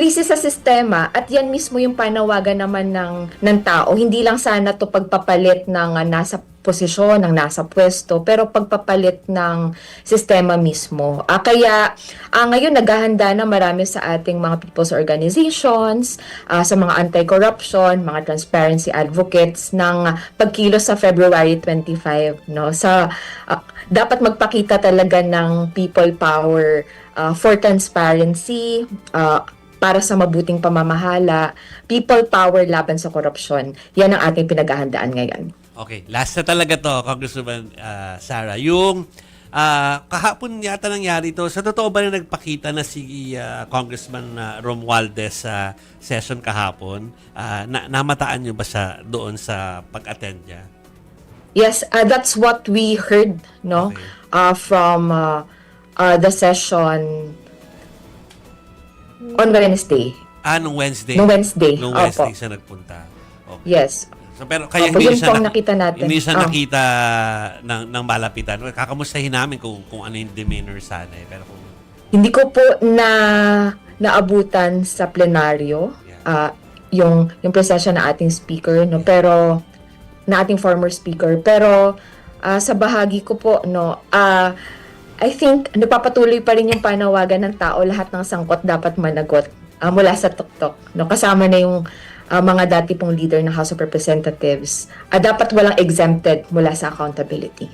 krisis sa sistema at yan mismo yung panawagan naman ng tao. Hindi lang sana to pagpapalit ng nasa posisyon, ng nasa pwesto, pero pagpapalit ng sistema mismo. Kaya ngayon naghahanda na marami sa ating mga people's organizations, sa mga anti-corruption, mga transparency advocates ng pagkilos sa February 25, no? Dapat magpakita talaga ng people power for transparency, para sa mabuting pamamahala, people power laban sa korupsyon. Yan ang ating pinaghahandaan ngayon. Okay, last na talaga to, Congresswoman Sara. Yung kahapon yata nangyari to, sa totoo ba na nagpakita na si Congressman Romualdez sa session kahapon? Namataan nyo ba siya doon sa pag-attend niya? Yes, that's what we heard, no? Okay. From the session on Wednesday. Nung Wednesday? Nung Wednesday. Nung Wednesday Opo. siya nagpunta. Okay. Yes. So, pero kaya Opo, hindi yun siya po ang nakita natin. Hindi siya nakita ng malapitan. Kakamustahin namin kung ano yung demeanor sana eh. Pero kung Hindi ko po naabutan sa plenaryo yung presensya na ating speaker, no, pero na ating former speaker, pero sa bahagi ko po, no, I think napapatuloy pa rin yung panawagan ng tao, lahat ng sangkot dapat managot mula sa tuktok, no, kasama na yung mga dati pong leader ng House of Representatives. Dapat walang exempted mula sa accountability.